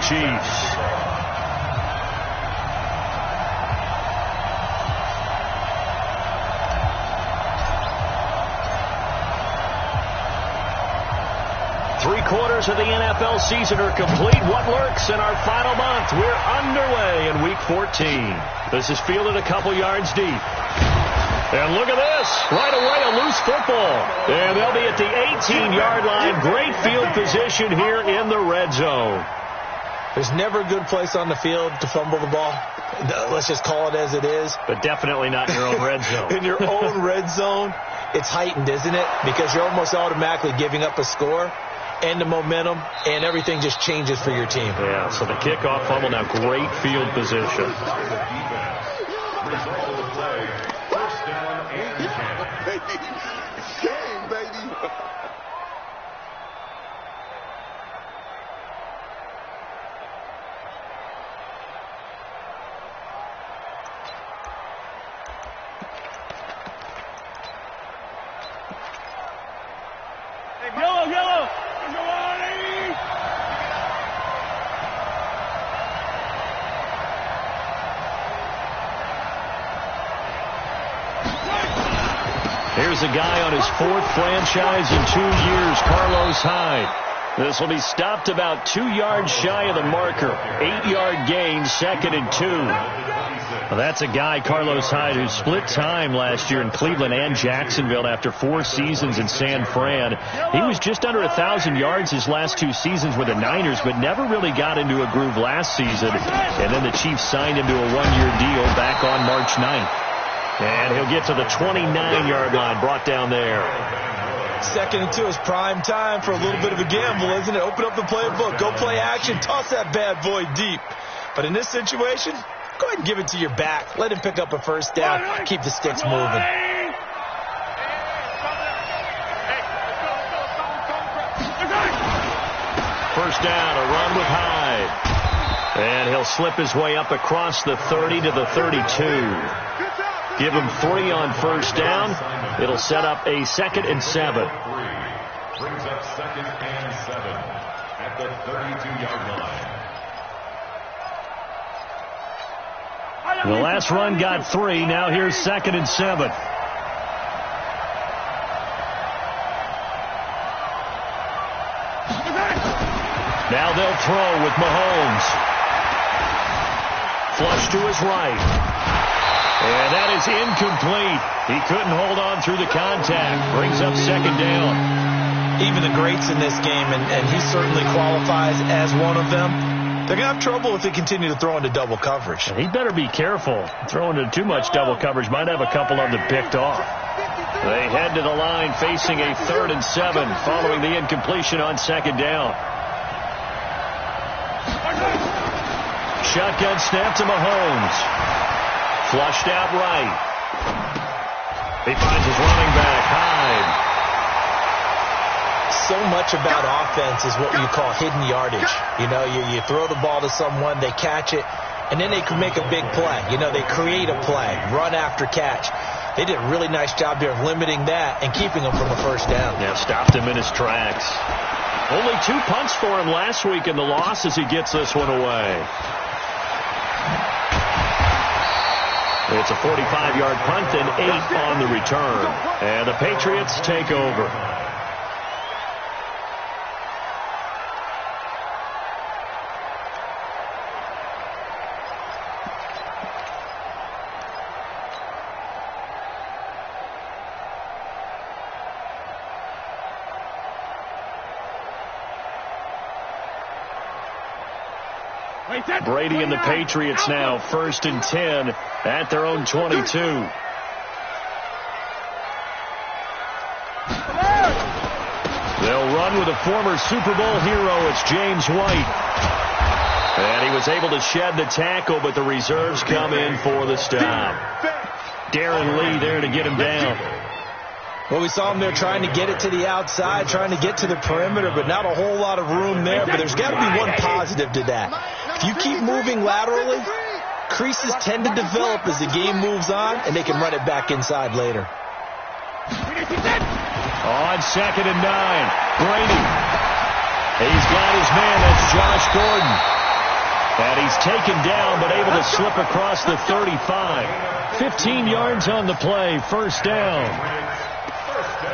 Chiefs. Three-quarters of the NFL season are complete. What lurks in our final month? We're underway in Week 14. This is fielded a couple yards deep. And look at this. Right away, a loose football. And they'll be at the 18-yard line. Great field position here in the red zone. There's never a good place on the field to fumble the ball. Let's just call it as it is. But definitely not in your own red zone. In your own red zone, it's heightened, isn't it? Because you're almost automatically giving up a score and the momentum, and everything just changes for your team. Yeah, so the kickoff fumble, now great field position. Game, baby. Yellow. Here's a guy on his fourth franchise in 2 years, Carlos Hyde. This will be stopped about 2 yards shy of the marker. 8-yard gain, 2nd and 2. Well, that's a guy, Carlos Hyde, who split time last year in Cleveland and Jacksonville after 4 seasons in San Fran. He was just under 1,000 yards his last 2 seasons with the Niners, but never really got into a groove last season. And then the Chiefs signed him to a 1-year deal back on March 9th. And he'll get to the 29-yard line, brought down there. 2nd and 2 is prime time for a little bit of a gamble, isn't it? Open up the playbook, go play action, toss that bad boy deep. But in this situation, go ahead and give it to your back. Let him pick up a first down. Keep the sticks moving. First down, a run with Hyde. And he'll slip his way up across the 30 to the 32. Give him 3 on first down. It'll set up a 2nd and 7. Brings up 2nd and 7 at the 32-yard line. The last run got 3. Now here's 2nd and 7. Now they'll throw with Mahomes. Flush to his right. And that is incomplete. He couldn't hold on through the contact. Brings up 2nd down. Even the greats in this game, and he certainly qualifies as one of them, they're going to have trouble if they continue to throw into double coverage. He better be careful. Throwing into too much double coverage might have a couple of them picked off. They head to the line facing a 3rd and 7 following the incompletion on 2nd down. Shotgun snap to Mahomes. Flushed out right. He finds his running back, Hyde. So much about offense is what you call hidden yardage. You know, you throw the ball to someone, they catch it, and then they can make a big play. You know, they create a play, run after catch. They did a really nice job there of limiting that and keeping him from a first down. Yeah, stopped him in his tracks. Only 2 punts for him last week in the loss as he gets this one away. It's a 45-yard punt and 8 on the return. And the Patriots take over. Brady and the Patriots now 1st and 10 at their own 22. They'll run with a former Super Bowl hero. It's James White. And he was able to shed the tackle, but the reserves come in for the stop. Darren Lee there to get him down. Well, we saw him there trying to get it to the outside, trying to get to the perimeter, but not a whole lot of room there. But there's got to be one positive to that. If you keep moving laterally, creases tend to develop as the game moves on, and they can run it back inside later. On 2nd and 9, Brady. He's got his man. That's Josh Gordon. And he's taken down, but able to slip across the 35. 15 yards on the play, first down.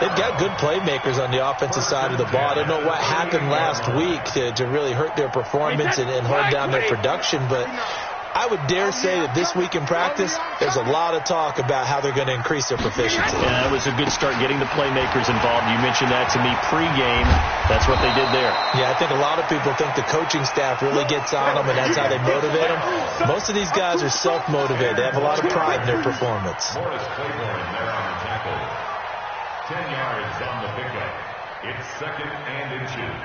They've got good playmakers on the offensive side of the ball. I don't know what happened last week to really hurt their performance and hold down their production, but I would dare say that this week in practice, there's a lot of talk about how they're going to increase their proficiency. Yeah, that was a good start getting the playmakers involved. You mentioned that to me pregame. That's what they did there. Yeah, I think a lot of people think the coaching staff really gets on them, and that's how they motivate them. Most of these guys are self-motivated. They have a lot of pride in their performance. 10 yards on the pickup. It's second and inches.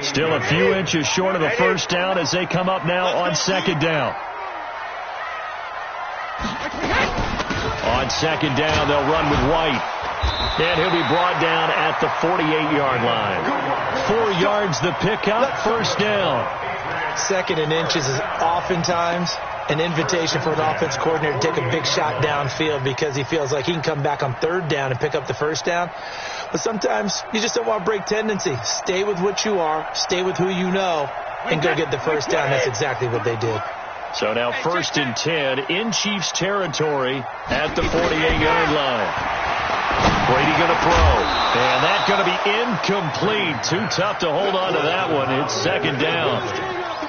Still a few inches short of the first down as they come up now on second down. On second down, they'll run with White. And he'll be brought down at the 48-yard line. 4 yards the pickup, first down. Second and inches is oftentimes an invitation for an offense coordinator to take a big shot downfield because he feels like he can come back on third down and pick up the first down. But sometimes you just don't want to break tendency. Stay with what you are, stay with who you know, and go get the first down. That's exactly what they did. So now first and 10 in Chiefs territory at the 48-yard line. Brady going to throw. And that's going to be incomplete. Too tough to hold on to that one. It's second down.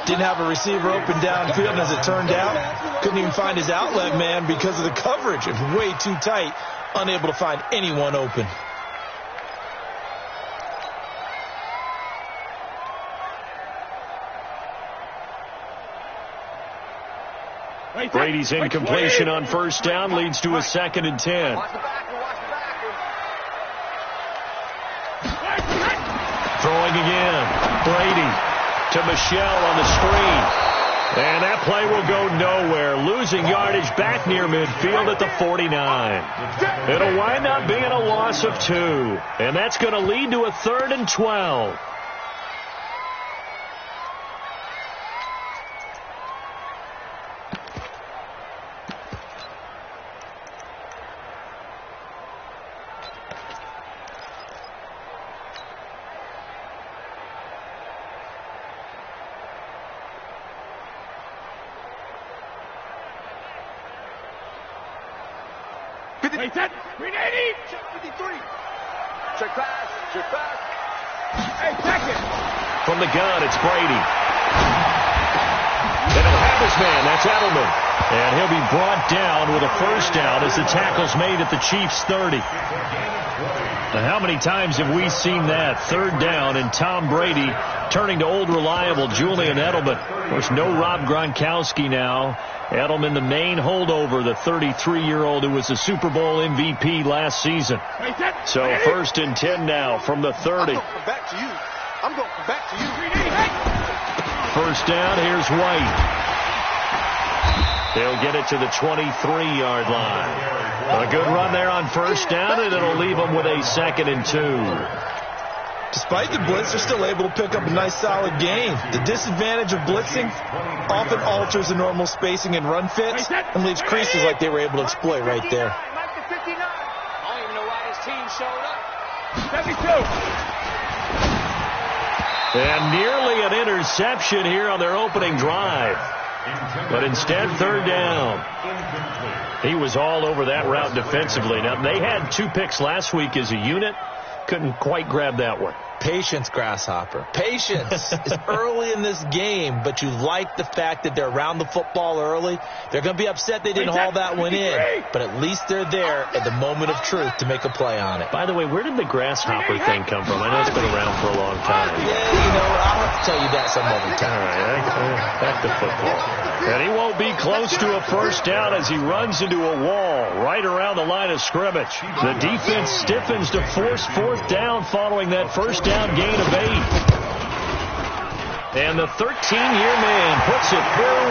Didn't have a receiver open downfield, and as it turned out, couldn't even find his outlet man because of the coverage. It was way too tight, unable to find anyone open. Brady's incompletion on first down leads to a second and 10. Throwing again. Brady to Michelle on the screen. And that play will go nowhere. Losing yardage back near midfield at the 49. It'll wind up being a loss of 2. And that's going to lead to a 3rd and 12. From the gun, it's Brady. And he'll have his man. That's Edelman. And he'll be brought down with a first down as the tackle's made at the Chiefs' 30. Now, how many times have we seen that? Third down and Tom Brady turning to old reliable Julian Edelman. Of course, no Rob Gronkowski now. Edelman, the main holdover, the 33-year-old who was the Super Bowl MVP last season. So first and 10 now from the 30. I'm going back to you. First down, here's White. They'll get it to the 23-yard line. A good run there on first down, and it'll leave them with a 2nd and 2. Despite the blitz, they're still able to pick up a nice, solid gain. The disadvantage of blitzing often alters the normal spacing and run fits and leaves creases like they were able to exploit right there. I don't even know why this team showed up. 72. And nearly an interception here on their opening drive. But instead, third down. He was all over that route defensively. Now, they had 2 picks last week as a unit. Couldn't quite grab that one. Patience, Grasshopper. Patience is early in this game, but you like the fact that they're around the football early. They're going to be upset they didn't haul that one in, but at least they're there at the moment of truth to make a play on it. By the way, where did the Grasshopper thing come from? I know it's been around for a long time. Yeah, you know, I'll have to tell you that some other time. All right, back to football. And he won't be close to a first down as he runs into a wall right around the line of scrimmage. The defense stiffens to force fourth down following that first down gain of 8. And the 13-year man puts it through,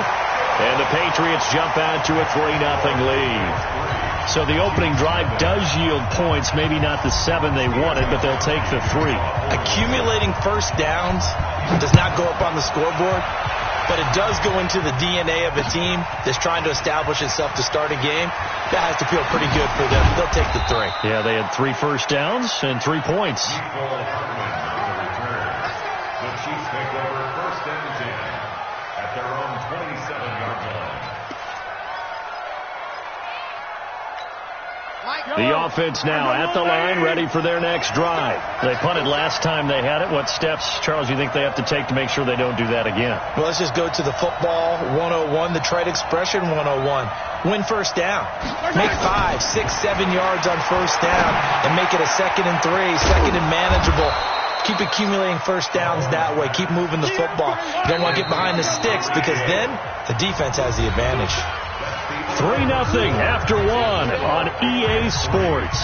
and the Patriots jump out to a 3-0 lead. So the opening drive does yield points, maybe not the 7 they wanted, but they'll take the 3. Accumulating first downs does not go up on the scoreboard, but it does go into the DNA of a team that's trying to establish itself to start a game. That has to feel pretty good for them. They'll take the 3. Yeah, they had 3 first downs and 3 points. The offense now at the line, ready for their next drive. They punted last time they had it. What steps, Charles, you think they have to take to make sure they don't do that again? Well, let's just go to the football 101, the trade expression 101. Win first down. Make 5, 6, 7 yards on first down and make it a 2nd and 3, 2nd and manageable. Keep accumulating first downs that way. Keep moving the football. You don't want to get behind the sticks because then the defense has the advantage. 3-0 after 1 on EA Sports.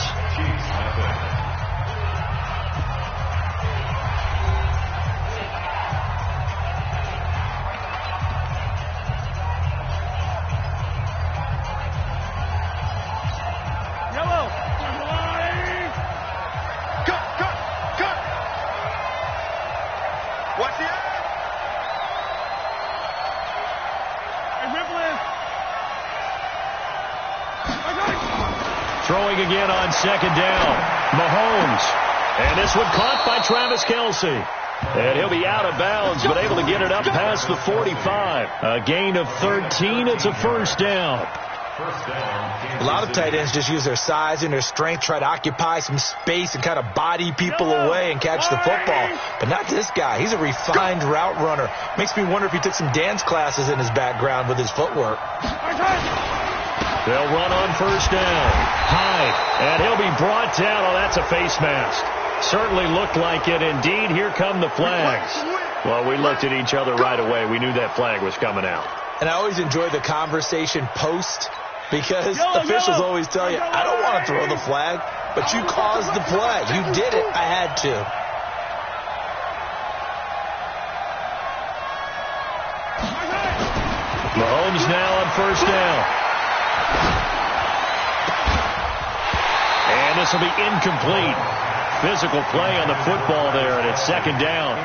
Throwing again on 2nd down. Mahomes. And this one caught by Travis Kelce. And he'll be out of bounds, but able to get it up past the 45. A gain of 13. It's a first down. A lot of tight ends just use their size and their strength, try to occupy some space and kind of body people away and catch the football. But not this guy. He's a refined route runner. Makes me wonder if he took some dance classes in his background with his footwork. They'll run on first down. Hyde, and he'll be brought down. Oh, that's a face mask. Certainly looked like it. Indeed, here come the flags. Well, we looked at each other right away. We knew that flag was coming out. And I always enjoy the conversation post because officials always tell you, I don't want to throw the flag, but you caused the play. You did it. I had to. Mahomes now on first down. And this will be incomplete. Physical play on the football there, and it's 2nd down.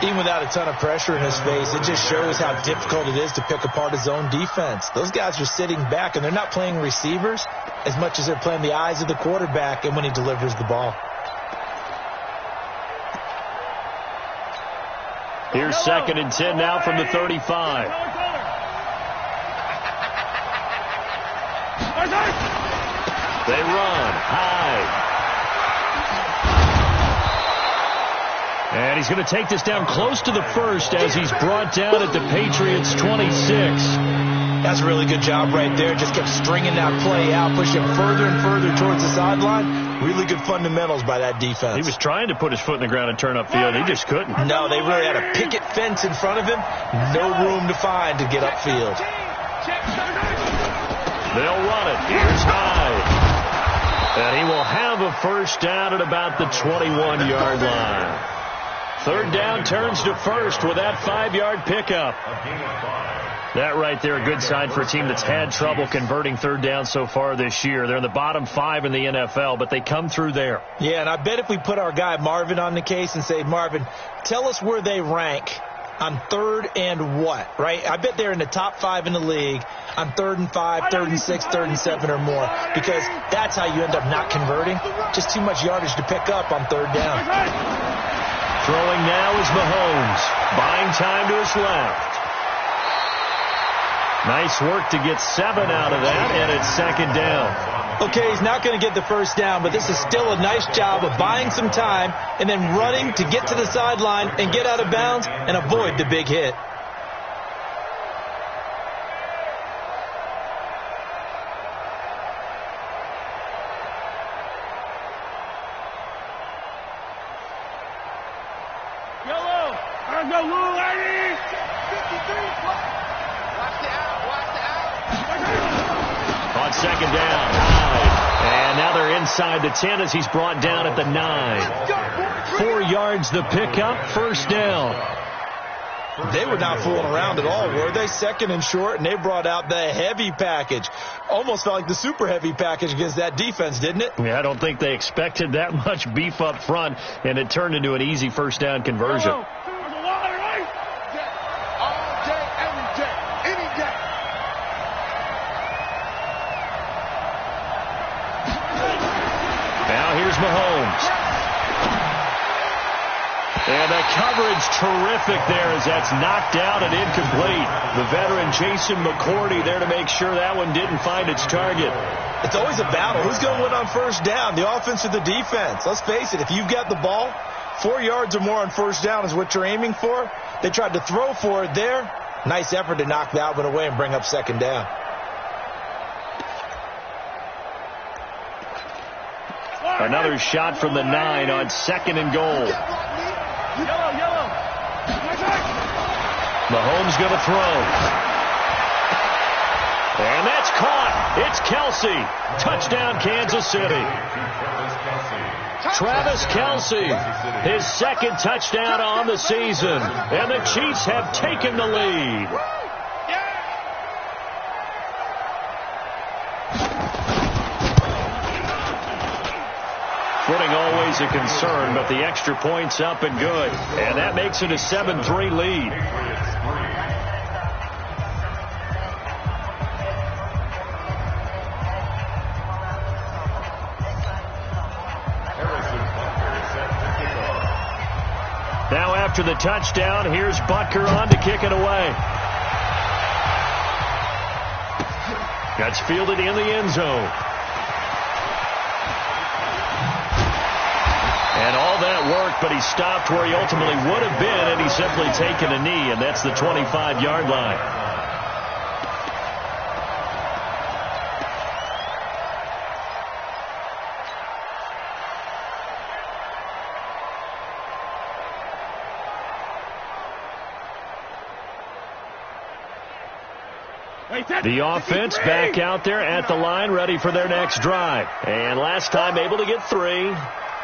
Even without a ton of pressure in his face, it just shows how difficult it is to pick apart his own defense. Those guys are sitting back, and they're not playing receivers as much as they're playing the eyes of the quarterback and when he delivers the ball. Here's 2nd and 10 now from the 35. They run high. And he's going to take this down close to the first as he's brought down at the Patriots' 26. That's a really good job right there. Just kept stringing that play out, pushing further and further towards the sideline. Really good fundamentals by that defense. He was trying to put his foot in the ground and turn upfield. He just couldn't. No, they really had a picket fence in front of him. No room to find to get upfield. They'll run it. Here's Hyde. And he will have a first down at about the 21-yard line. 3rd down turns to first with that 5-yard pickup. That right there, a good sign for a team that's had trouble converting 3rd down so far this year. They're in the bottom 5 in the NFL, but they come through there. Yeah, and I bet if we put our guy Marvin on the case and say, Marvin, tell us where they rank on 3rd and what, right? I bet they're in the top 5 in the league on 3rd and 5, 3rd and 6, 3rd and 7 or more, because that's how you end up not converting. Just too much yardage to pick up on 3rd down. Throwing now is Mahomes, buying time to his left. Nice work to get 7 out of that, and it's 2nd down. Okay, he's not going to get the first down, but this is still a nice job of buying some time and then running to get to the sideline and get out of bounds and avoid the big hit. On 2nd down, Hyde. And now they're inside the 10 as he's brought down at the 9. 4 yards the pickup, 1st down. They were not fooling around at all, were they? 2nd and short, and they brought out the heavy package. Almost felt like the super heavy package against that defense, didn't it? Yeah, I don't think they expected that much beef up front, and it turned into an easy 1st down conversion. Now here's Mahomes. And they The coverage terrific there as that's knocked out and incomplete. The veteran Jason McCourty there to make sure that one didn't find its target. It's always a battle. Who's going to win on first down, the offense or the defense? Let's face it, if you've got the ball, 4 yards or more on first down is what you're aiming for. They tried to throw for it there. Nice effort to knock that one away and bring up second down. Another shot from the 9 on 2nd and goal. Mahomes going to throw. And that's caught. It's Kelsey. Touchdown, Kansas City. Travis Kelsey, his 2nd touchdown on the season. And the Chiefs have taken the lead. Footing always a concern, but the extra point's up and good. And that makes it a 7-3 lead. Now after the touchdown, here's Butker on to kick it away. That's fielded in the end zone. And all that worked, but he stopped where he ultimately would have been, and he's simply taken a knee, and that's the 25-yard line. The offense back out there at the line, ready for their next drive. And last time able to get 3.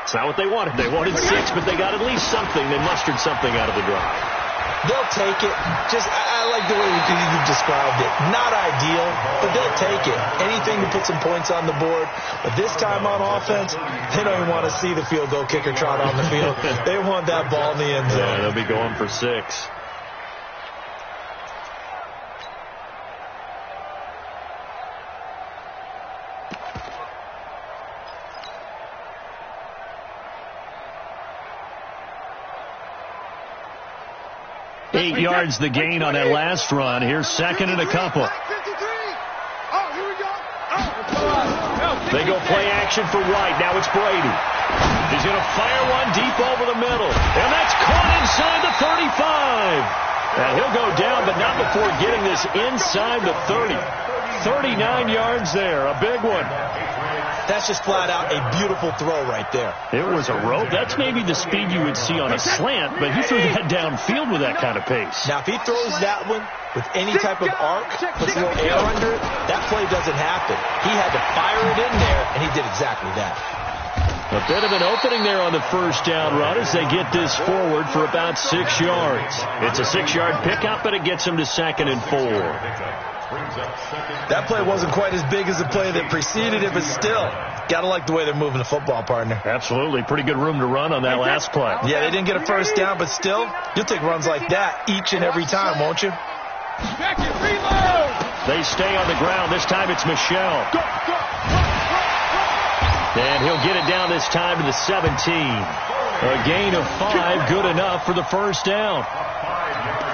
It's not what they wanted. They wanted 6, but they got at least something. They mustered something out of the drive. They'll take it. I like the way you described it. Not ideal, but they'll take it. Anything to put some points on the board. But this time on offense, they don't even want to see the field goal kicker trot on the field. They want that ball in the end zone. Yeah, they'll be going for 6. Eight yards the gain on that last run. Here's 2nd and a couple. They go play action for White. Now it's Brady. He's going to fire one deep over the middle. And that's caught inside the 35. And he'll go down, but not before getting this inside the 30. 39 yards there. A big one. That's just flat out a beautiful throw right there. It was a rope. That's maybe the speed you would see on a slant, but he threw that downfield with that kind of pace. Now, if he throws that one with any type of arc, puts a little air under it, that play doesn't happen. He had to fire it in there, and he did exactly that. A bit of an opening there on the first down run as they get this forward for about 6 yards. It's a 6-yard pickup, but it gets them to 2nd and 4. That play wasn't quite as big as the play that preceded it, but still, got to like the way they're moving the football, partner. Absolutely. Pretty good room to run on that last play. Yeah, they didn't get a first down, but still, you'll take runs like that each and every time, won't you? They stay on the ground. This time it's Michelle. And he'll get it down this time to the 17. A gain of 5, good enough for the first down.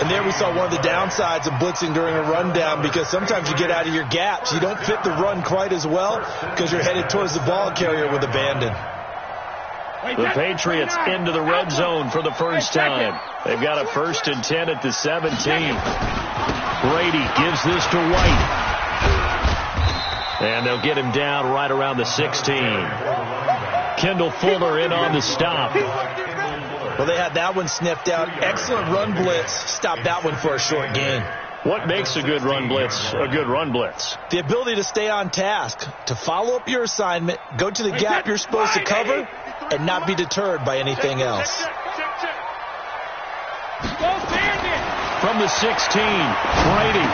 And there we saw one of the downsides of blitzing during a rundown, because sometimes you get out of your gaps. You don't fit the run quite as well because you're headed towards the ball carrier with abandon. The Patriots into the red zone for the first time. They've got a 1st and 10 at the 17. Brady gives this to White. And they'll get him down right around the 16. Kendall Fuller in on the stop. Well, they had that one sniffed out. Excellent run blitz. Stopped that one for a short gain. What makes a good run blitz a good run blitz? The ability to stay on task, to follow up your assignment, go to the gap you're supposed to cover, and not be deterred by anything else. From the 16, Brady.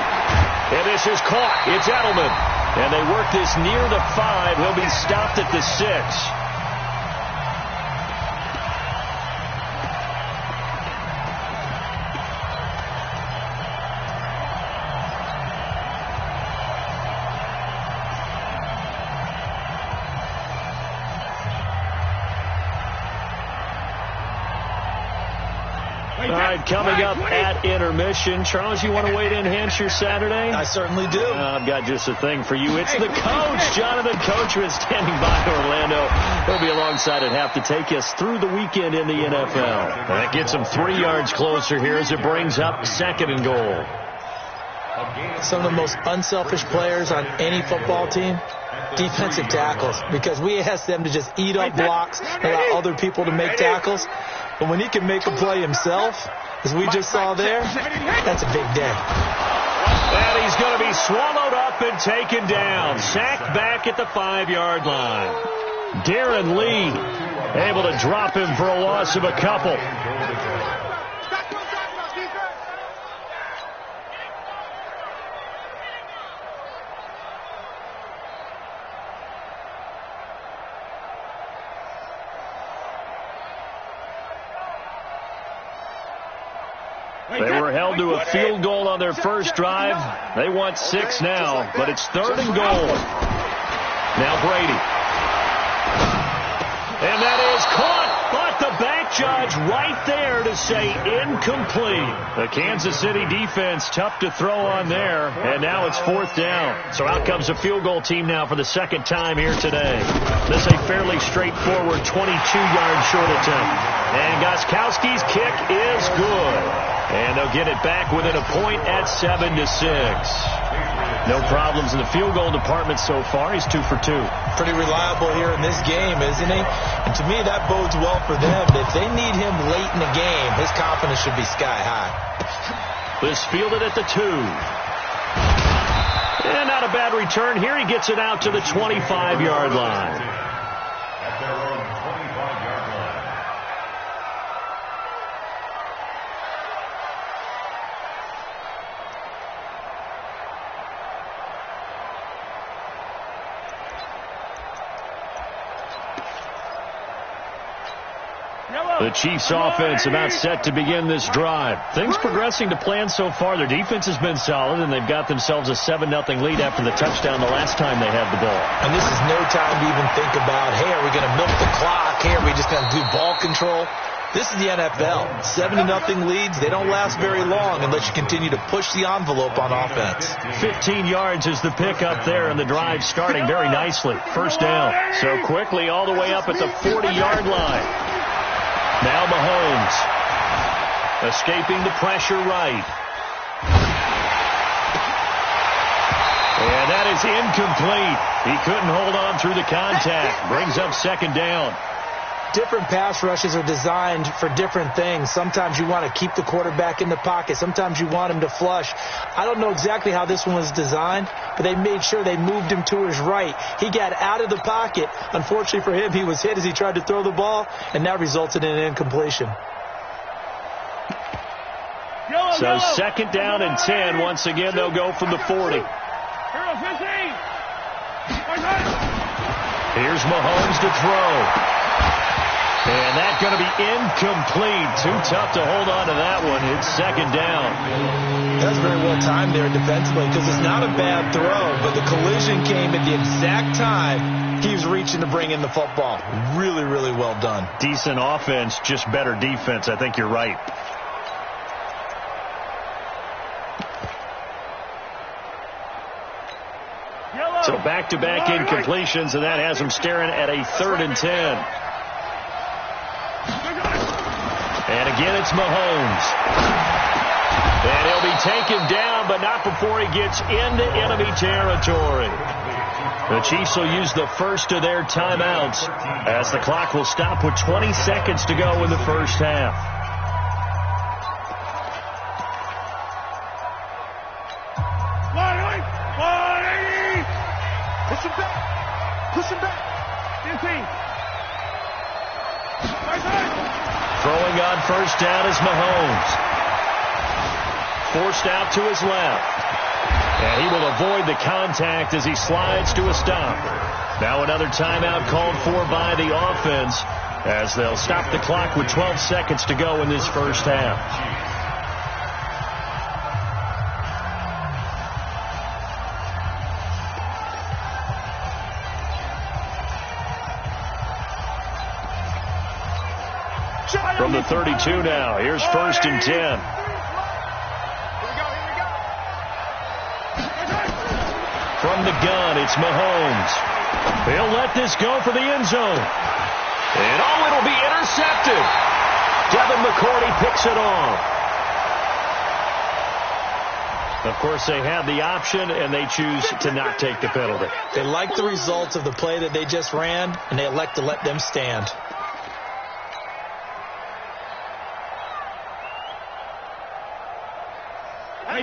And this is caught. It's Edelman. And they work this near the 5. He'll be stopped at the 6. right, coming up at intermission. Charles, you want to wait in, enhance your Saturday? I certainly do. I've got just a thing for you. It's the coach, Jonathan Coachman, standing by Orlando. He'll be alongside at half to take us through the weekend in the NFL. And that gets him 3 yards closer here as it brings up 2nd and goal. Some of the most unselfish players on any football team, defensive tackles, because we ask them to just eat up blocks and allow other people to make tackles. But when he can make a play himself, as we just saw there, that's a big day. And he's going to be swallowed up and taken down. Sacked back at the 5-yard line. Darren Lee able to drop him for a loss of a couple. They were held to a field goal on their first drive. They want 6 now, but it's 3rd and goal. Now Brady. And that is caught, but the back judge right there to say incomplete. The Kansas City defense tough to throw on there, and now it's 4th down. So out comes a field goal team now for the 2nd time here today. This is a fairly straightforward 22-yard short attempt. And Gostkowski's kick is good. And they'll get it back within a point at 7-6. No problems in the field goal department so far. He's 2 for 2. Pretty reliable here in this game, isn't he? And to me, that bodes well for them. If they need him late in the game, his confidence should be sky high. This fielded at the 2. And not a bad return here. He gets it out to the 25-yard line. At their own 25-yard line. The Chiefs offense about set to begin this drive. Things progressing to plan so far. Their defense has been solid, and they've got themselves a 7-0 lead after the touchdown the last time they had the ball. And this is no time to even think about, hey, are we going to milk the clock? Hey, are we just going to do ball control? This is the NFL. 7-0 leads, they don't last very long unless you continue to push the envelope on offense. 15 yards is the pickup there, and the drive starting very nicely. 1st down. So quickly all the way up at the 40-yard line. Now Mahomes, escaping the pressure right. And that is incomplete. He couldn't hold on through the contact. Brings up 2nd down. Different pass rushes are designed for different things. Sometimes you want to keep the quarterback in the pocket. Sometimes you want him to flush. I don't know exactly how this one was designed, but they made sure they moved him to his right. He got out of the pocket. Unfortunately for him, he was hit as he tried to throw the ball, and that resulted in an incompletion. So 2nd down and 10. Once again, they'll go from the 40. Here's Mahomes to throw. And that's going to be incomplete. Too tough to hold on to that one. It's 2nd down. That's very well timed there defensively, because it's not a bad throw, but the collision came at the exact time he was reaching to bring in the football. Really, really well done. Decent offense, just better defense. I think you're right. So back-to-back incompletions, and that has him staring at a 3rd and 10. And again, it's Mahomes. And he'll be taken down, but not before he gets into enemy territory. The Chiefs will use the first of their timeouts as the clock will stop with 20 seconds to go in the first half. Push him back. Push him back. Throwing on 1st down is Mahomes. Forced out to his left. And he will avoid the contact as he slides to a stop. Now another timeout called for by the offense as they'll stop the clock with 12 seconds to go in this first half. From the 32 now, here's 1st and 10. From the gun, it's Mahomes. He'll let this go for the end zone. And, it'll be intercepted. Devin McCourty picks it off. Of course, they have the option, and they choose to not take the penalty. They like the results of the play that they just ran, and they elect to let them stand.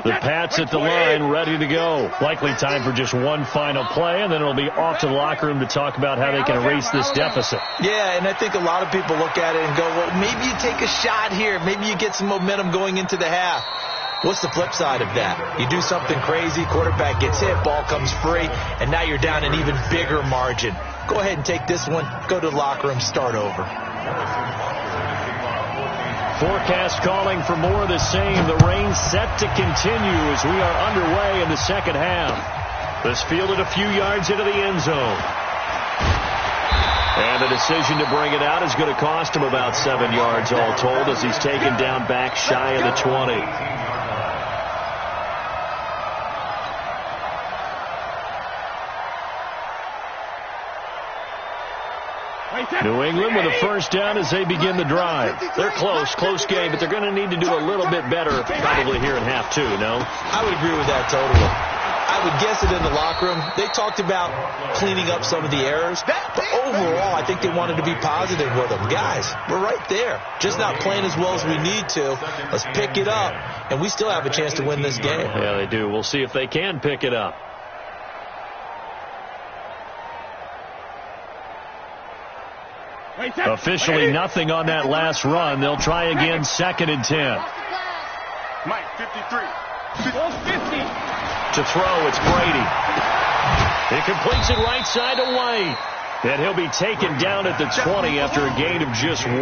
The Pats at the line, ready to go. Likely time for just one final play, and then it'll be off to the locker room to talk about how they can erase this deficit. Yeah, and I think a lot of people look at it and go, well, maybe you take a shot here. Maybe you get some momentum going into the half. What's the flip side of that? You do something crazy, quarterback gets hit, ball comes free, and now you're down an even bigger margin. Go ahead and take this one, go to the locker room, start over. Forecast calling for more of the same. The rain set to continue as we are underway in the second half. This fielded a few yards into the end zone. And the decision to bring it out is going to cost him about 7 yards all told as he's taken down back shy of the 20. New England with a first down as they begin the drive. They're close game, but they're going to need to do a little bit better probably here in half two, no? I would agree with that totally. I would guess it in the locker room. They talked about cleaning up some of the errors, but overall I think they wanted to be positive with them. Guys, we're right there. Just not playing as well as we need to. Let's pick it up, and we still have a chance to win this game. Yeah, they do. We'll see if they can pick it up. Officially nothing on that last run. They'll try again, 2nd and 10. Mike, 53. 50. To throw, it's Brady. He completes it right side to White. And he'll be taken down at the 20 after a gain of just 1.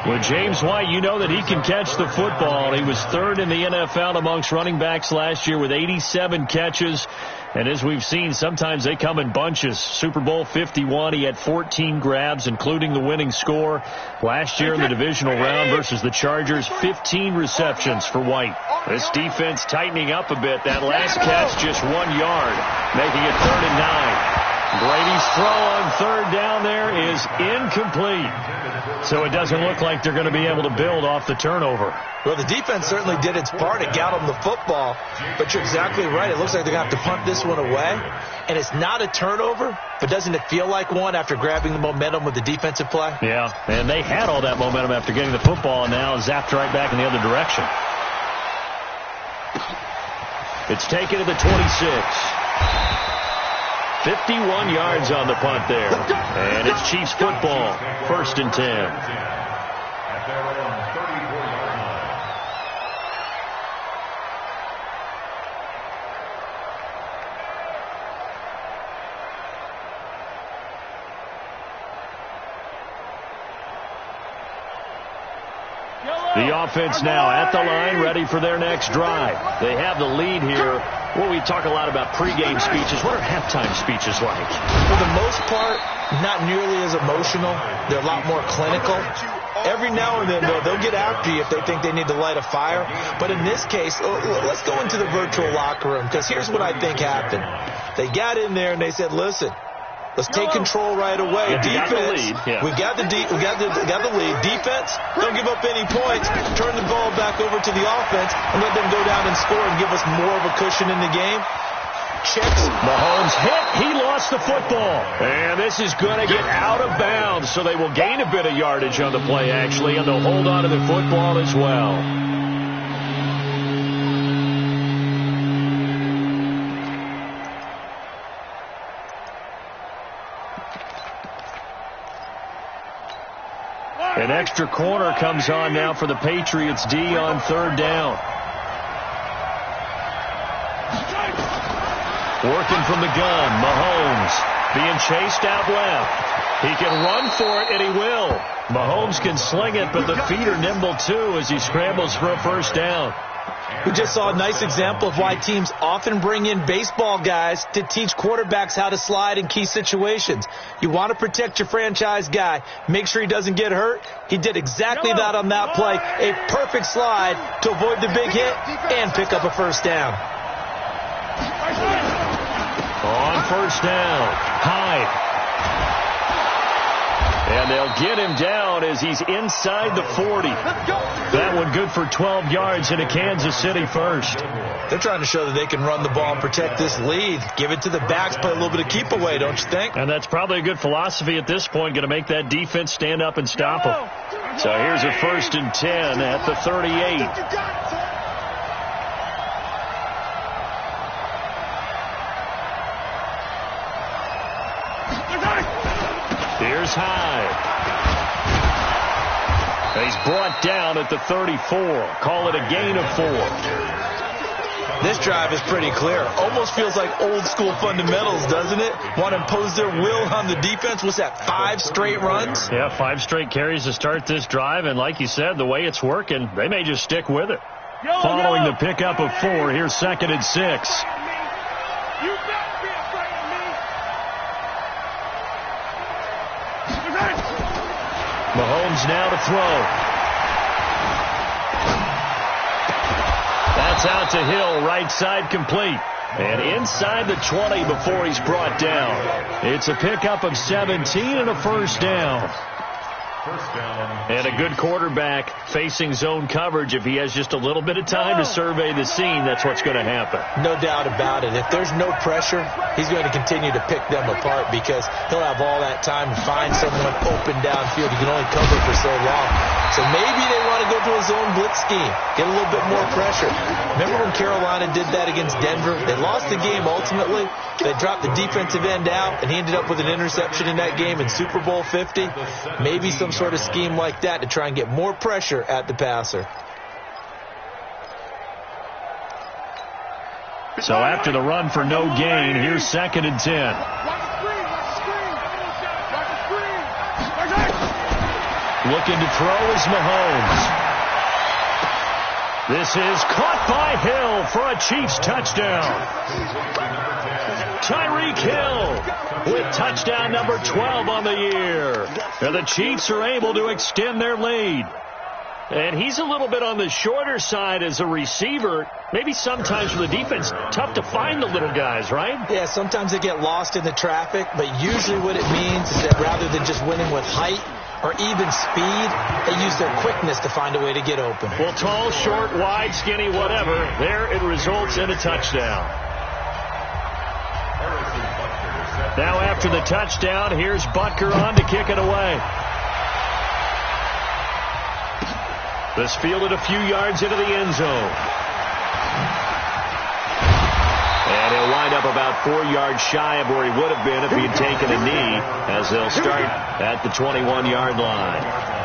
With James White, you know that he can catch the football. He was 3rd in the NFL amongst running backs last year with 87 catches. And as we've seen, sometimes they come in bunches. Super Bowl 51, he had 14 grabs, including the winning score. Last year in the divisional round versus the Chargers, 15 receptions for White. This defense tightening up a bit. That last catch, just 1 yard, making it 3rd and 9. Brady's throw on 3rd down there is incomplete. So it doesn't look like they're going to be able to build off the turnover. Well, the defense certainly did its part. It got them the football. But you're exactly right. It looks like they're going to have to punt this one away. And it's not a turnover, but doesn't it feel like one after grabbing the momentum with the defensive play? Yeah, and they had all that momentum after getting the football and now zapped right back in the other direction. It's taken to the 26. 51 yards on the punt there. And it's Chiefs football. 1st and 10. At their own 34-yard line. The offense now at the line, ready for their next drive. They have the lead here. Well, we talk a lot about pregame speeches. What are halftime speeches like? For the most part, not nearly as emotional. They're a lot more clinical. Every now and then, though, they'll get after you if they think they need to light a fire. But in this case, let's go into the virtual locker room, because here's what I think happened. They got in there and they said, listen, let's take control right away. Defense, we got the lead. Defense, don't give up any points. Turn the ball back over to the offense and let them go down and score and give us more of a cushion in the game. Checks. Mahomes hit. He lost the football. And this is going to get out of bounds, so they will gain a bit of yardage on the play, actually, and they'll hold on to the football as well. An extra corner comes on now for the Patriots D on 3rd down. Working from the gun, Mahomes being chased out left. He can run for it, and he will. Mahomes can sling it, but the feet are nimble too as he scrambles for a first down. We just saw a nice example of why teams often bring in baseball guys to teach quarterbacks how to slide in key situations. You want to protect your franchise guy. Make sure he doesn't get hurt. He did exactly that on that play. A perfect slide to avoid the big hit and pick up a first down. On first down, Hyde. And they'll get him down as he's inside the 40. That one good for 12 yards into Kansas City first. They're trying to show that they can run the ball and protect this lead. Give it to the backs, play a little bit of keep away, don't you think? And that's probably a good philosophy at this point, going to make that defense stand up and stop them. So here's a 1st and 10 at the 38. Here's Hyde. He's brought down at the 34. Call it a gain of 4. This drive is pretty clear. Almost feels like old school fundamentals, doesn't it? Want to impose their will on the defense. What's that, 5 straight runs? Yeah, 5 straight carries to start this drive. And like you said, the way it's working, they may just stick with it. Following the pickup of 4, here's 2nd and 6. Mahomes now to throw. That's out to Hill, right side complete. And inside the 20 before he's brought down. It's a pickup of 17 and a first down. And a good quarterback facing zone coverage. If he has just a little bit of time to survey the scene, that's what's going to happen. No doubt about it. If there's no pressure, he's going to continue to pick them apart because he'll have all that time to find someone open downfield. He can only cover for so long. So maybe they want to go to a zone blitz scheme, get a little bit more pressure. Remember when Carolina did that against Denver? They lost the game ultimately. They dropped the defensive end out, and he ended up with an interception in that game in Super Bowl 50. Maybe some sort of scheme like that to try and get more pressure at the passer. So after the run for no gain, here's 2nd and 10. Looking to throw is Mahomes. This is caught by Hill for a Chiefs touchdown. Tyreek Hill with touchdown number 12 on the year. And the Chiefs are able to extend their lead. And he's a little bit on the shorter side as a receiver. Maybe sometimes for the defense, tough to find the little guys, right? Yeah, sometimes they get lost in the traffic, but usually what it means is that rather than just winning with height or even speed, they use their quickness to find a way to get open. Well, tall, short, wide, skinny, whatever, there it results in a touchdown. Now after the touchdown, here's Butker on to kick it away. This fielded a few yards into the end zone. And he'll wind up about 4 yards shy of where he would have been if he had taken a knee, as they'll start at the 21-yard line.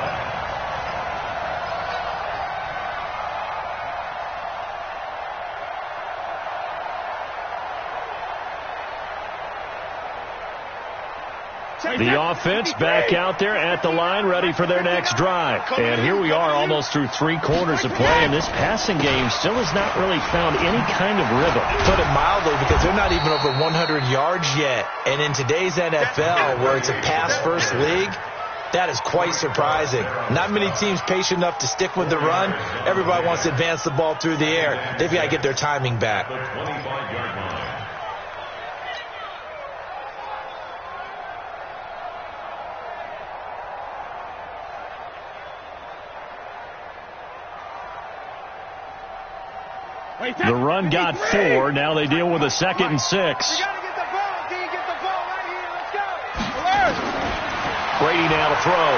The offense back out there at the line, ready for their next drive. And here we are almost through 3 quarters of play, and this passing game still has not really found any kind of rhythm. Put it mildly, because they're not even over 100 yards yet. And in today's NFL, where it's a pass-first league, that is quite surprising. Not many teams patient enough to stick with the run. Everybody wants to advance the ball through the air. They've got to get their timing back. The run got 4. Now they deal with a 2nd and 6. You got to get the ball. Can you get the ball right here? Let's go. Brady now to throw.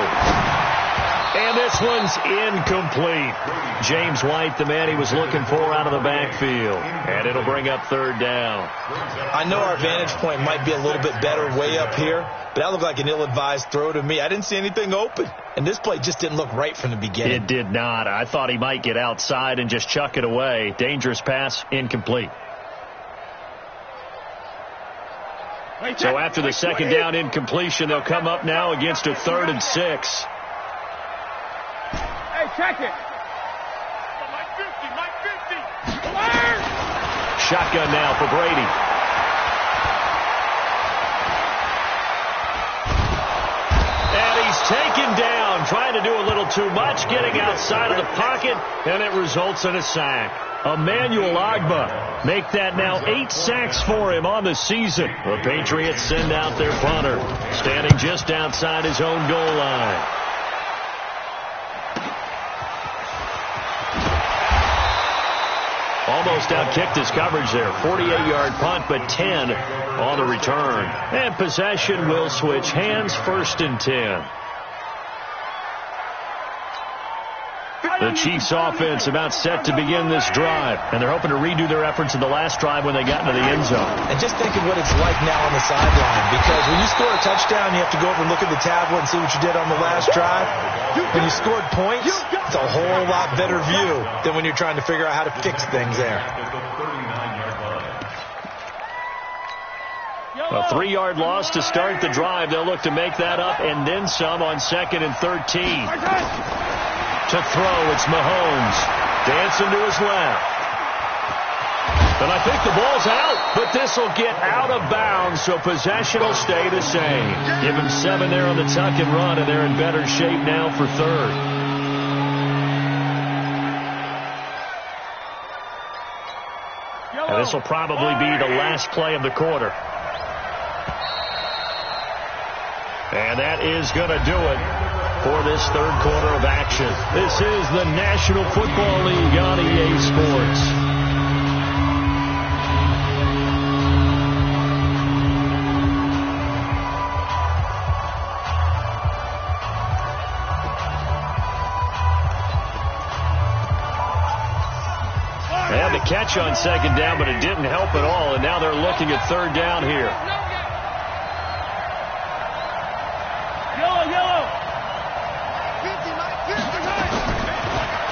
And this one's incomplete. James White, the man he was looking for out of the backfield. And it'll bring up 3rd down. I know our vantage point might be a little bit better way up here, but that looked like an ill-advised throw to me. I didn't see anything open. And this play just didn't look right from the beginning. It did not. I thought he might get outside and just chuck it away. Dangerous pass, incomplete. So after the 2nd down incompletion, they'll come up now against a 3rd and 6. Hey, check it. Mike 50, Mike 50. shotgun now for Brady. And he's taken down, trying to do a little too much, getting outside of the pocket, and it results in a sack. Emmanuel Ogbah make that now 8 sacks for him on the season. The Patriots send out their punter, standing just outside his own goal line. Almost outkicked his coverage there. 48-yard punt, but 10 on the return. And possession will switch hands, 1st and 10. The Chiefs offense about set to begin this drive, and they're hoping to redo their efforts in the last drive when they got into the end zone. And just think of what it's like now on the sideline, because when you score a touchdown, you have to go over and look at the tablet and see what you did on the last drive. When you scored points, it's a whole lot better view than when you're trying to figure out how to fix things there. A 3-yard loss to start the drive. They'll look to make that up and then some on 2nd and 13. To throw, it's Mahomes. Dancing to his left. And I think the ball's out, but this will get out of bounds, so possession will stay the same. Give him 7 there on the tuck and run, and they're in better shape now for 3rd. And this will probably be the last play of the quarter. And that is going to do it for this 3rd quarter of action. This is the National Football League on EA Sports. They had the catch on 2nd down, but it didn't help at all, and now they're looking at 3rd down here.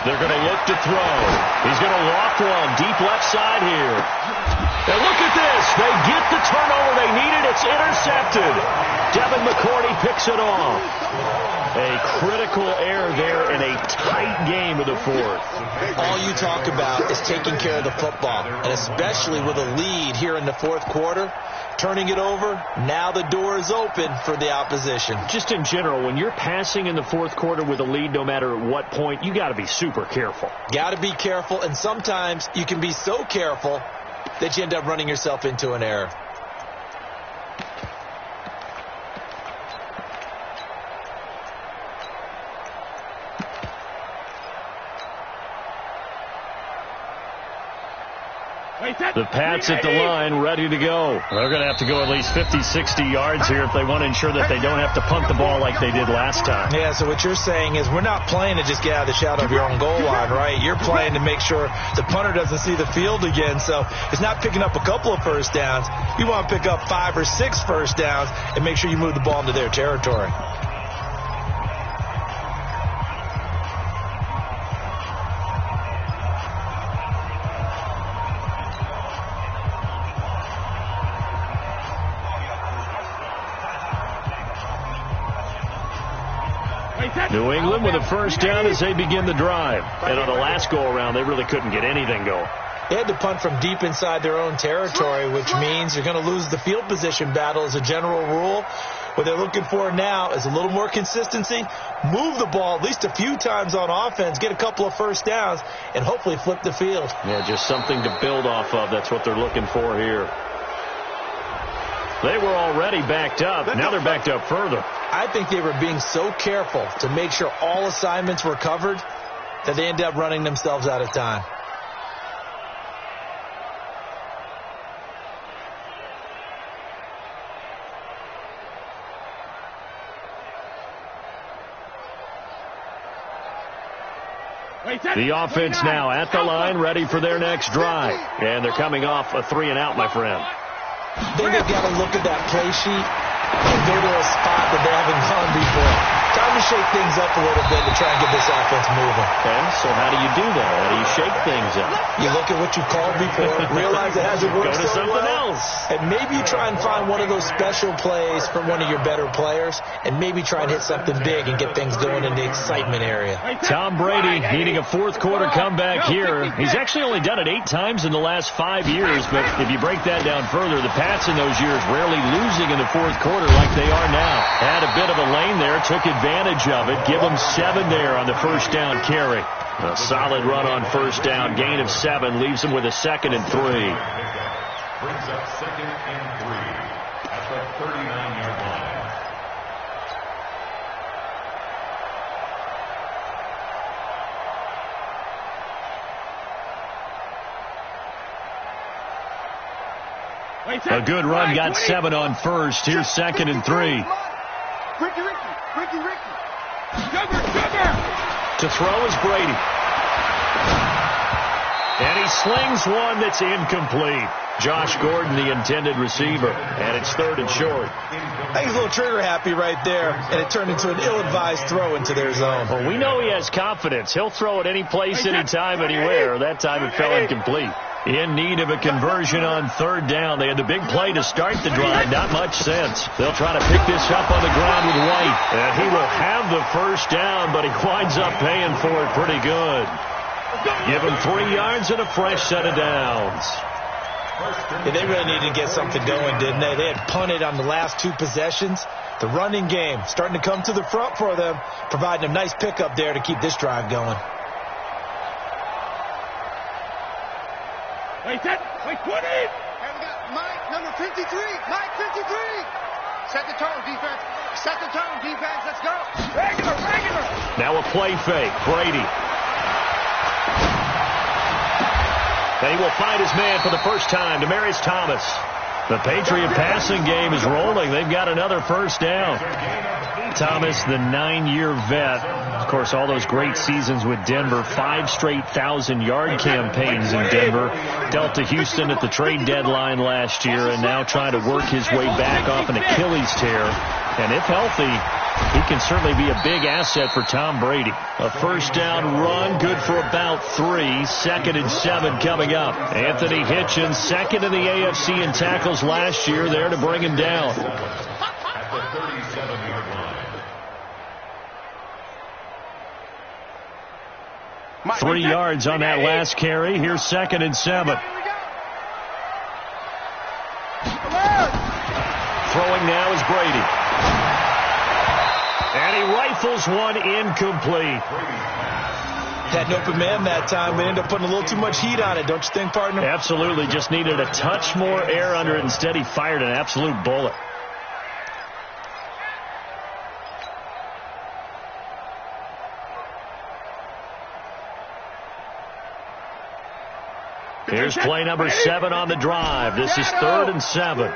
They're going to look to throw. He's going to walk one deep left side here. And look at this. They get the turnover they needed. It's intercepted. Devin McCourty picks it off. A critical error there in a tight game of the 4th. All you talk about is taking care of the football, and especially with a lead here in the 4th quarter. Turning it over, now the door is open for the opposition. Just in general, when you're passing in the 4th quarter with a lead, no matter what point, you got to be super careful. Got to be careful, and sometimes you can be so careful that you end up running yourself into an error. The Pats at the line, ready to go. They're going to have to go at least 50, 60 yards here if they want to ensure that they don't have to punt the ball like they did last time. Yeah, so what you're saying is we're not playing to just get out of the shadow of your own goal line, right? You're playing to make sure the punter doesn't see the field again. So it's not picking up a couple of first downs. You want to pick up 5 or 6 first downs and make sure you move the ball into their territory. New England with a first down as they begin the drive. And on the last go-around, they really couldn't get anything going. They had to punt from deep inside their own territory, which means you're going to lose the field position battle as a general rule. What they're looking for now is a little more consistency, move the ball at least a few times on offense, get a couple of first downs, and hopefully flip the field. Yeah, just something to build off of. That's what they're looking for here. They were already backed up. Now they're backed up further. I think they were being so careful to make sure all assignments were covered that they ended up running themselves out of time. The offense now at the line, ready for their next drive. And they're coming off a 3-and-out, my friend. Then they've got to look at that play sheet and go to a spot that they haven't gone before. Time to shake things up a little bit to try and get this offense moving. Okay, so how do you do that? How do you shake things up? You look at what you called before, realize it hasn't worked Go to so something well, else. and maybe you try and find one of those special plays from one of your better players, and maybe try and hit something big and get things going in the excitement area. Tom Brady needing a fourth quarter comeback here. He's actually only done it 8 times in the last 5 years, but if you break that down further, the Pats in those years rarely losing in the fourth quarter like they are now. Had a bit of a lane there, took advantage of it. Give them 7 there on the first down carry. A solid run on first down. Gain of 7 leaves them with a 2nd and 3. Brings up 2nd and 3 at the 39-yard line. A good run, got 7 on first. Here's 2nd and 3. Ricky. To throw is Brady. And he slings one that's incomplete. Josh Gordon, the intended receiver. And it's 3rd and short. I think he's a little trigger happy right there, and it turned into an ill-advised throw into their zone. Well, we know he has confidence. He'll throw it any place, anytime, anywhere. That time it fell incomplete. In need of a conversion on 3rd down. They had the big play to start the drive. Not much sense. They'll try to pick this up on the ground with White. And he will have the first down, but he winds up paying for it pretty good. Give him 3 yards and a fresh set of downs. Yeah, they really needed to get something going, didn't they? They had punted on the last 2 possessions. The running game starting to come to the front for them, providing a nice pickup there to keep this drive going. Wait, 20. And we got Mike, number 53. Mike, 53. Set the tone, defense. Set the tone, defense. Let's go. Regular. Now a play fake. Brady. And he will find his man for the first time, Demaryius Thomas. The Patriot passing game is rolling. They've got another first down. Thomas, the 9-year vet. Of course, all those great seasons with Denver. 5 straight 1,000-yard campaigns in Denver. Dealt to Houston at the trade deadline last year, and now trying to work his way back off an Achilles tear. And if healthy, he can certainly be a big asset for Tom Brady. A first down run, good for about 3. 2nd and 7 coming up. Anthony Hitchens, 2nd in the AFC in tackles last year, there to bring him down. At the 37-yard line. 3 yards on that last carry. Here's 2nd and 7. Throwing now is Brady. And he rifles one incomplete. Had an open man that time, but ended up putting a little too much heat on it, don't you think, partner? Absolutely. Just needed a touch more air under it. Instead, he fired an absolute bullet. Here's play number 7 on the drive. This is 3rd and 7.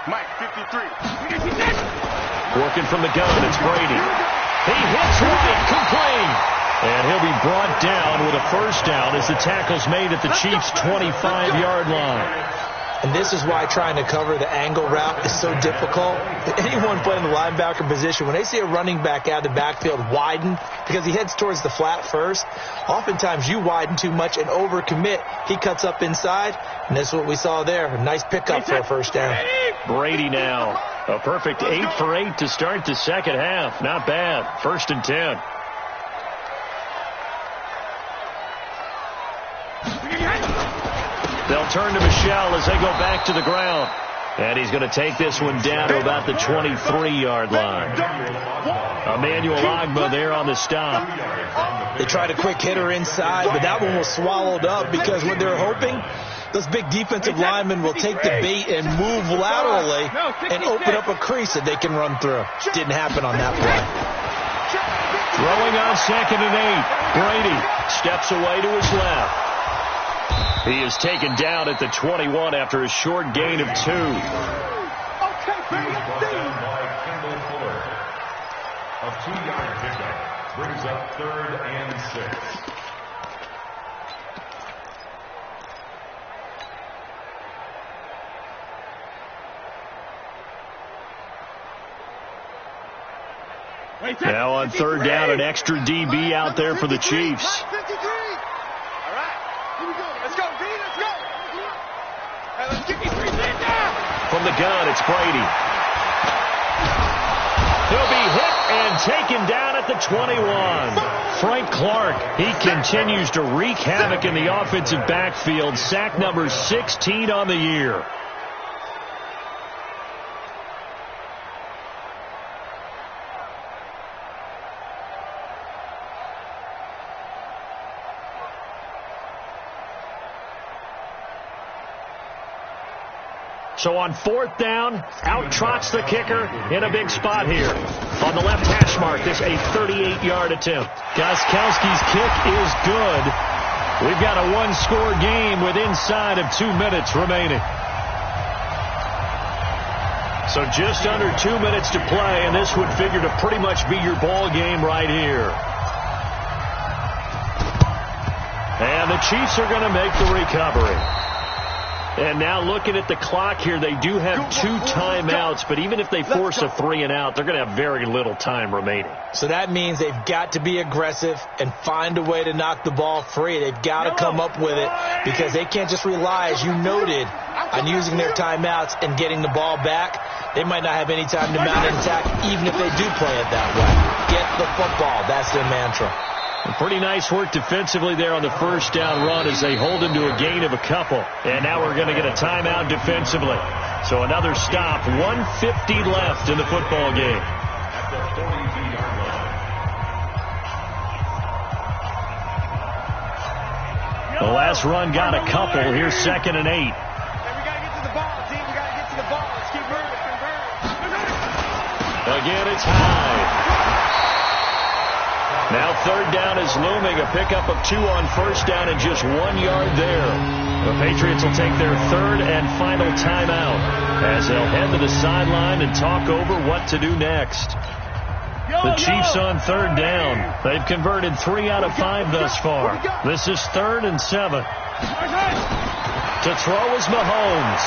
Mike, 53. Working from the gun, it's Brady. He hits White, complete. And he'll be brought down with a first down as the tackle's made at the Chiefs' 25-yard line. And this is why trying to cover the angle route is so difficult. Anyone playing the linebacker position, when they see a running back out of the backfield widen, because he heads towards the flat first, oftentimes you widen too much and overcommit. He cuts up inside, and that's what we saw there. A nice pickup for a first down. Brady now. A perfect 8 for 8 to start the second half. Not bad. 1st and 10. They'll turn to Michel as they go back to the ground. And he's going to take this one down to about the 23-yard line. Emmanuel Ogbah there on the stop. They tried a quick hitter inside, but that one was swallowed up because what they're hoping, those big defensive linemen will take the bait and move laterally and open up a crease that they can run through. Didn't happen on that play. Throwing on 2nd and 8. Brady steps away to his left. He is taken down at the 21 after a short gain of 2. Brought down by Kendall Fuller. A 2-yard pickup brings up 3rd and 6. Now on third down, an extra DB out there for the Chiefs. 53. All right. Here we go. Let's go, B. Let's go. Hey, let's get these 3 things down. From the gun, it's Brady. He'll be hit and taken down at the 21. Frank Clark, he continues to wreak havoc in the offensive backfield. Sack number 16 on the year. So on fourth down, out trots the kicker in a big spot here. On the left hash mark, this a 38-yard attempt. Gostkowski's kick is good. We've got a one-score game with inside of 2 minutes remaining. So just under 2 minutes to play, and this would figure to pretty much be your ball game right here. And the Chiefs are going to make the recovery. And now looking at the clock here, they do have 2 timeouts, but even if they force a 3 and out, they're going to have very little time remaining. So that means they've got to be aggressive and find a way to knock the ball free. They've got to come up with it because they can't just rely, as you noted, on using their timeouts and getting the ball back. They might not have any time to mount an attack, even if they do play it that way. Get the football. That's their mantra. Pretty nice work defensively there on the first down run as they hold him to a gain of a couple. And now we're going to get a timeout defensively. So another stop, 1:50 left in the football game. At the 42-yard line. The last run got a couple. Here's 2nd and 8. Hey, we got to get to the ball, team. We got to get to the ball. Let's keep moving. Again, it's high. Now third down is looming, a pickup of 2 on first down and just 1 yard there. The Patriots will take their third and final timeout as they'll head to the sideline and talk over what to do next. The Chiefs on third down. They've converted 3 out of 5 thus far. This is 3rd and 7. To throw is Mahomes.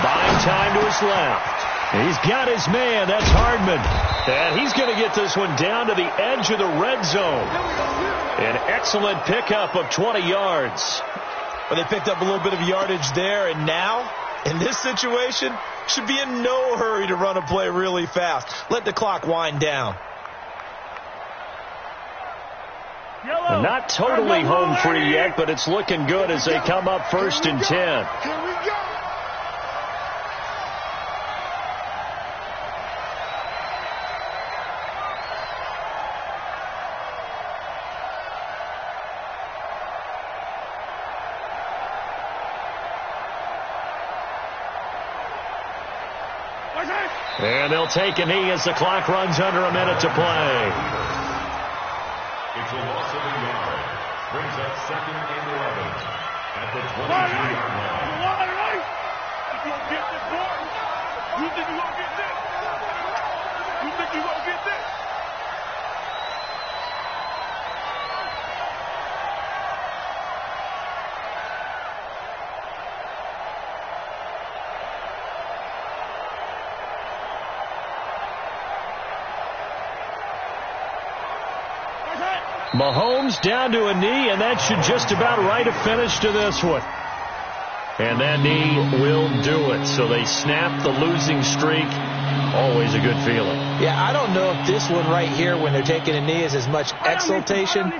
Buying time to his left. He's got his man. That's Hardman. And he's going to get this one down to the edge of the red zone. An excellent pickup of 20 yards. Well, they picked up a little bit of yardage there, and now, in this situation, should be in no hurry to run a play really fast. Let the clock wind down. Well, not totally home free yet, but it's looking good as they come up 1st and 10. Here we go. And they'll take a knee as the clock runs under a minute to play. It's a loss of a yard. Brings up 2nd and 11 at the 22-yard line. You gonna get this, boy? You think you gonna get this? You think you gonna get this? Mahomes down to a knee, and that should just about write a finish to this one. And that knee will do it. So they snap the losing streak. Always a good feeling. Yeah, I don't know if this one right here, when they're taking a knee, is as much exultation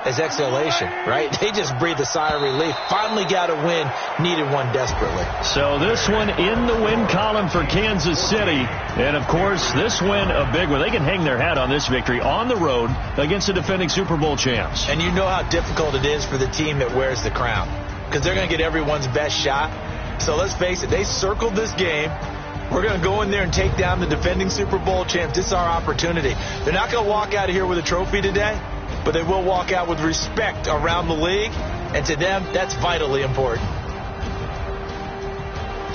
as exhalation, right? They just breathe a sigh of relief. Finally got a win. Needed one desperately. So this one in the win column for Kansas City. And, of course, this win a big one. They can hang their hat on this victory on the road against the defending Super Bowl champs. And you know how difficult it is for the team that wears the crown, because they're going to get everyone's best shot. So let's face it, they circled this game. We're going to go in there and take down the defending Super Bowl champs. This is our opportunity. They're not going to walk out of here with a trophy today, but they will walk out with respect around the league. And to them, that's vitally important.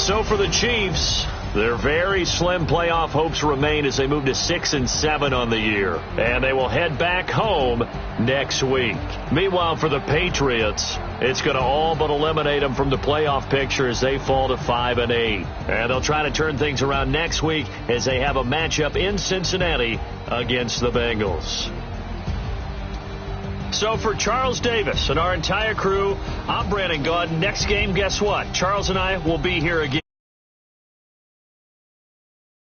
So for the Chiefs, their very slim playoff hopes remain as they move to 6 and 7 on the year. And they will head back home next week. Meanwhile, for the Patriots, it's going to all but eliminate them from the playoff picture as they fall to 5 and 8. And they'll try to turn things around next week as they have a matchup in Cincinnati against the Bengals. So for Charles Davis and our entire crew, I'm Brandon Gaudin. Next game, guess what? Charles and I will be here again.